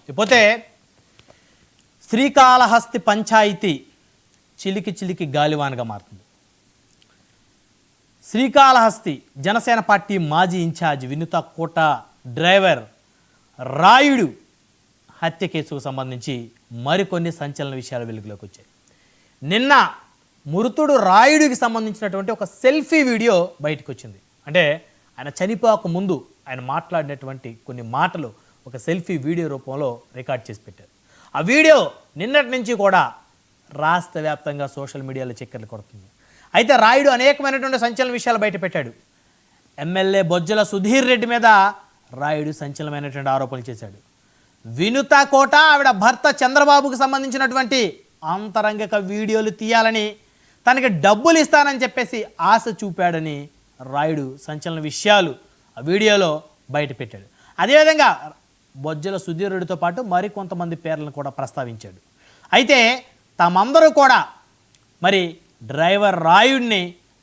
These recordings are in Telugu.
ఇకపోతే శ్రీకాళహస్తి పంచాయతీ చిలికి చిలికి గాలివానగా మారుతుంది. శ్రీకాళహస్తి జనసేన పార్టీ మాజీ ఇన్ఛార్జ్ వినుత కోట డ్రైవర్ రాయుడు హత్య కేసుకు సంబంధించి మరికొన్ని సంచలన విషయాలు వెలుగులోకి వచ్చాయి. నిన్న మృతుడు రాయుడికి సంబంధించినటువంటి ఒక సెల్ఫీ వీడియో బయటకు వచ్చింది. అంటే ఆయన చనిపోక ముందు ఆయన మాట్లాడినటువంటి కొన్ని మాటలు ఒక సెల్ఫీ వీడియో రూపంలో రికార్డ్ చేసి పెట్టారు. ఆ వీడియో నిన్నటి నుంచి కూడా రాష్ట్ర వ్యాప్తంగా సోషల్ మీడియాలో చక్కర్లు కొడుతుంది. అయితే రాయుడు అనేకమైనటువంటి సంచలన విషయాలు బయట పెట్టాడు. ఎమ్మెల్యే బొజ్జల సుధీర్ రెడ్డి మీద రాయుడు సంచలనమైనటువంటి ఆరోపణలు చేశాడు. వినుత కోట ఆవిడ భర్త చంద్రబాబుకు సంబంధించినటువంటి అంతరంగిక వీడియోలు తీయాలని, తనకి డబ్బులు ఇస్తానని చెప్పేసి ఆశ చూపాడని రాయుడు సంచలన విషయాలు ఆ వీడియోలో బయట పెట్టాడు. అదేవిధంగా బొజ్జల సుధీర్ రెడ్డితో పాటు మరికొంతమంది పేర్లను కూడా ప్రస్తావించాడు. అయితే తామందరూ కూడా మరి డ్రైవర్ రాయుడిని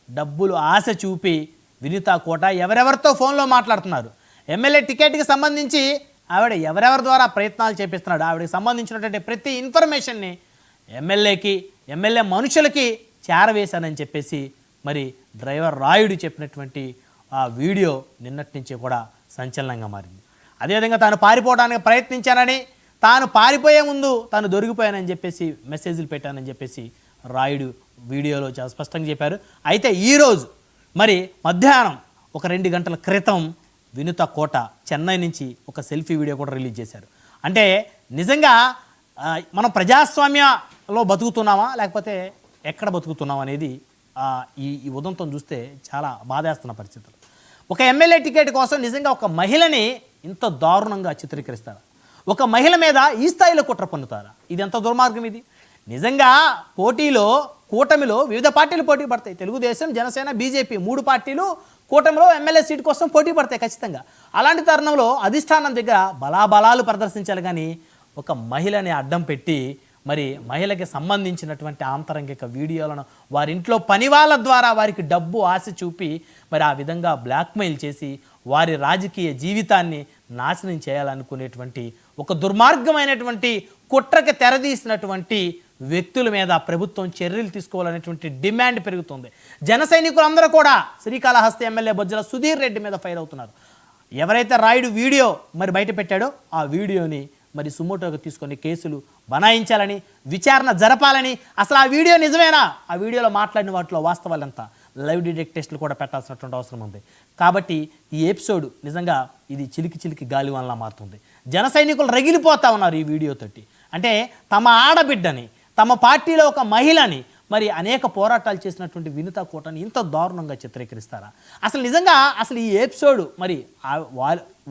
డబ్బులు ఆశ చూపి వినుత కోట ఎవరెవరితో ఫోన్లో మాట్లాడుతున్నారు, ఎమ్మెల్యే టికెట్కి సంబంధించి ఆవిడ ఎవరెవరి ద్వారా ప్రయత్నాలు చేపిస్తున్నాడు, ఆవిడకి సంబంధించినటువంటి ప్రతి ఇన్ఫర్మేషన్ని ఎమ్మెల్యే మనుషులకి చేరవేశానని చెప్పేసి మరి డ్రైవర్ రాయుడు చెప్పినటువంటి ఆ వీడియో నిన్నటి నుంచి కూడా సంచలనంగా మారింది. అదేవిధంగా తాను పారిపోవడానికి ప్రయత్నించానని, తాను పారిపోయే ముందు తాను దొరికిపోయానని చెప్పేసి మెసేజ్లు పెట్టానని చెప్పేసి రాయుడు వీడియోలో చాలా స్పష్టంగా చెప్పారు. అయితే ఈరోజు మరి మధ్యాహ్నం ఒక 2 గంటల క్రితం వినుత కోట చెన్నై నుంచి ఒక సెల్ఫీ వీడియో కూడా రిలీజ్ చేశారు. అంటే నిజంగా మనం ప్రజాస్వామ్యంలో బతుకుతున్నామా లేకపోతే ఎక్కడ బతుకుతున్నాం అనేది ఈ ఉదంతం చూస్తే చాలా బాధేస్తున్న పరిస్థితులు. ఒక ఎమ్మెల్యే టికెట్ కోసం నిజంగా ఒక మహిళని ఇంత దారుణంగా చిత్రీకరిస్తారా? ఒక మహిళ మీద ఈ స్థాయిలో కుట్ర పన్నుతారా? ఇది ఎంత దుర్మార్గం ఇది. నిజంగా కూటమిలో వివిధ పార్టీలు పోటీ పడతాయి. తెలుగుదేశం, జనసేన, బీజేపీ 3 పార్టీలు కూటమిలో ఎమ్మెల్యే సీటు కోసం పోటీ పడతాయి ఖచ్చితంగా. అలాంటి తరుణంలో అధిష్టానం దగ్గర బలాబలాలు ప్రదర్శించాలి, కానీ ఒక మహిళని అడ్డం పెట్టి మరి మహిళకి సంబంధించినటువంటి ఆంతరంగిక వీడియోలను వారింట్లో పని వాళ్ళ ద్వారా వారికి డబ్బు ఆశ చూపి మరి ఆ విధంగా బ్లాక్మెయిల్ చేసి వారి రాజకీయ జీవితాన్ని నాశనం చేయాలనుకునేటువంటి ఒక దుర్మార్గమైనటువంటి కుట్రకి తెరదీసినటువంటి వ్యక్తుల మీద ప్రభుత్వం చర్యలు తీసుకోవాలనేటువంటి డిమాండ్ పెరుగుతుంది. జన సైనికులందరూ కూడా శ్రీకాళహస్తి ఎమ్మెల్యే బొజ్జల సుధీర్ రెడ్డి మీద ఫైర్ అవుతున్నారు. ఎవరైతే రాయుడు వీడియో మరి బయట పెట్టాడో ఆ వీడియోని మరి సుమోటోగా తీసుకొని కేసులు బనాయించాలని, విచారణ జరపాలని, అసలు ఆ వీడియో నిజమేనా, ఆ వీడియోలో మాట్లాడిన వాటిలో వాస్తవాలంతా లైవ్ డిటెక్ట్ టెస్టులు కూడా పెట్టాల్సినటువంటి అవసరం ఉంది. కాబట్టి ఈ ఎపిసోడ్ నిజంగా ఇది చిలికి చిలికి గాలివానలా మారుతుంది. జన సైనికులు రగిలిపోతా ఉన్నారు ఈ వీడియోతోటి. అంటే తమ ఆడబిడ్డని, తమ పార్టీలో ఒక మహిళని మరి అనేక పోరాటాలు చేసినటువంటి వినుత కోటని ఇంత దారుణంగా చిత్రీకరిస్తారా? అసలు నిజంగా ఈ ఎపిసోడ్ మరి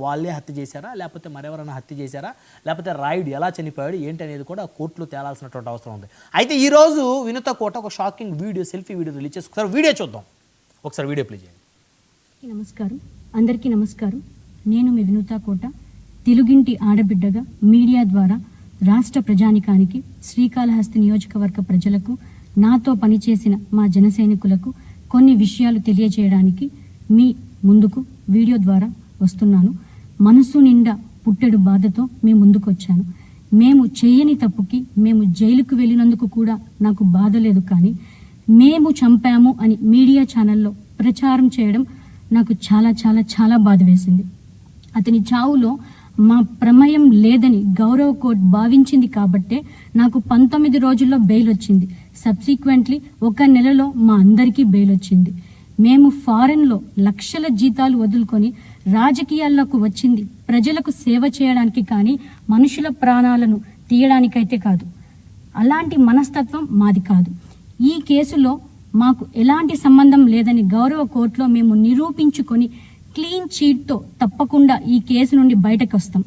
వాళ్ళే హత్య చేశారా, లేకపోతే మరెవరైనా హత్య చేశారా, లేకపోతే రాయుడు ఎలా చనిపోయాడు ఏంటి అనేది కూడా కోర్టులో తేలాల్సినటువంటి అవసరం ఉంది. అయితే ఈరోజు వినుత కోట ఒక shocking video, selfie video release చేసి ఒకసారి వీడియో చూద్దాం. ఒకసారి వీడియో ప్లే చేయండి. అందరికీ నమస్కారం. నేను మీ వినుత కోట, తెలుగింటి ఆడబిడ్డగా మీడియా ద్వారా రాష్ట్ర ప్రజానికానికి, శ్రీకాళహస్తి నియోజకవర్గ ప్రజలకు, నాతో పనిచేసిన మా జన సైనికులకు కొన్ని విషయాలు తెలియజేయడానికి మీ ముందుకు వీడియో ద్వారా వస్తున్నాను. మనసు నిండా పుట్టెడు బాధతో మీ ముందుకు వచ్చాను. మేము చేయని తప్పుకి మేము జైలుకు వెళ్ళినందుకు కూడా నాకు బాధ లేదు, కానీ మేము చంపాము అని మీడియా ఛానల్లో ప్రచారం చేయడం నాకు చాలా చాలా చాలా బాధ వేసింది. అతని చావులో మా ప్రమేయం లేదని గౌరవ కోర్టు భావించింది కాబట్టే నాకు 19 రోజుల్లో బెయిల్ వచ్చింది. సబ్సిక్వెంట్లీ 1 నెలలో మా అందరికీ బెయిల్ వచ్చింది. మేము ఫారెన్లో లక్షల జీతాలు వదులుకొని రాజకీయాల్లోకి వచ్చింది ప్రజలకు సేవ చేయడానికి, కానీ మనుషుల ప్రాణాలను తీయడానికైతే కాదు. అలాంటి మనస్తత్వం మాది కాదు. ఈ కేసులో మాకు ఎలాంటి సంబంధం లేదని గౌరవ కోర్టులో మేము నిరూపించుకొని క్లీన్ చీట్తో తప్పకుండా ఈ కేసు నుండి బయటకు వస్తాం.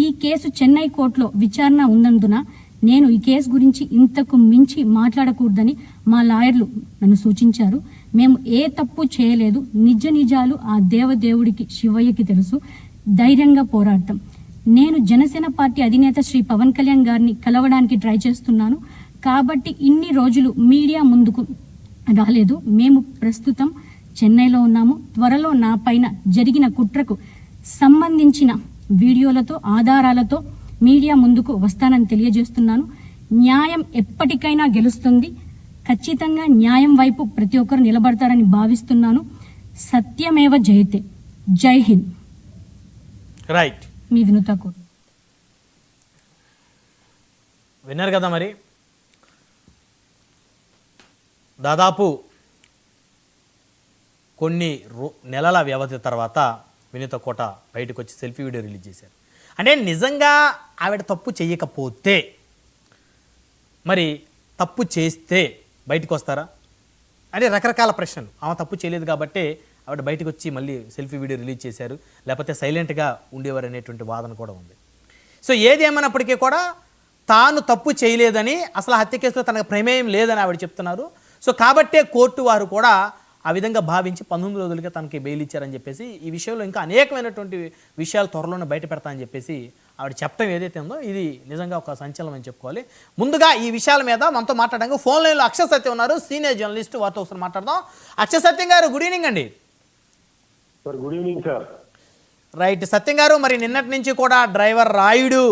ఈ కేసు చెన్నై కోర్టులో విచారణ ఉన్నందున నేను ఈ కేసు గురించి ఇంతకు మించి మాట్లాడకూడదని మా లాయర్లు నన్ను సూచించారు. మేము ఏ తప్పు చేయలేదు, నిజాలు ఆ దేవదేవుడికి శివయ్యకి తెలుసు. ధైర్యంగా పోరాడతాం. నేను జనసేన పార్టీ అధినేత శ్రీ పవన్ కళ్యాణ్ గారిని కలవడానికి ట్రై చేస్తున్నాను కాబట్టి ఇన్ని రోజులు మీడియా ముందుకు రాలేదు. మేము ప్రస్తుతం చెన్నైలో ఉన్నాము. త్వరలో నా పైన జరిగిన కుట్రకు సంబంధించిన వీడియోలతో, ఆధారాలతో మీడియా ముందుకు వస్తానని తెలియజేస్తున్నాను. న్యాయం ఎప్పటికైనా గెలుస్తుంది. ఖచ్చితంగా న్యాయం వైపు ప్రతి ఒక్కరు నిలబడతారని భావిస్తున్నాను. సత్యమేవ జయతే. జై హింద్. రైట్, మీ వినూత కోట. విన్నారు కదా మరి. దాదాపు కొన్ని నెలల వ్యవధి తర్వాత వినూత కోట బయటకు వచ్చి సెల్ఫీ వీడియో రిలీజ్ చేశారు. అంటే నిజంగా ఆవిడ తప్పు చేయకపోతే, మరి తప్పు చేస్తే బయటకు వస్తారా అంటే రకరకాల ప్రశ్నలు. ఆమె తప్పు చేయలేదు కాబట్టి ఆవిడ బయటకు వచ్చి మళ్ళీ సెల్ఫీ వీడియో రిలీజ్ చేశారు, లేకపోతే సైలెంట్గా ఉండేవారు అనేటువంటి వాదన కూడా ఉంది. సో ఏది ఏమైనప్పటికీ కూడా తాను తప్పు చేయలేదని, అసలు హత్య కేసులో తనకు ప్రమేయం లేదని ఆవిడ చెప్తున్నారు. సో కాబట్టే కోర్టు వారు కూడా ఆ విధంగా భావించి 19 రోజులుగా తనకి బెయిల్ ఇచ్చారని చెప్పేసి, ఈ విషయంలో ఇంకా అనేకమైనటువంటి విషయాలు త్వరలోనే బయట పెడతానని చెప్పేసి ఆవిడ చెప్పడం ఏదైతే ఉందో ఇది నిజంగా ఒక సంచలనం అని చెప్పుకోవాలి. ముందుగా ఈ విషయాల మీద మనతో మాట్లాడడానికి ఫోన్ లైన్లో అక్షయ్ సత్యం ఉన్నారు, సీనియర్ జర్నలిస్ట్. వారితో ఒకసారి మాట్లాడదాం. అక్షయ్ సత్యం గారు, గుడ్ ఈవినింగ్ అండి. Sir good evening sir. Right Satyam గారు, మరి నిన్నటి నుంచి కూడా డ్రైవర్ రాయుడు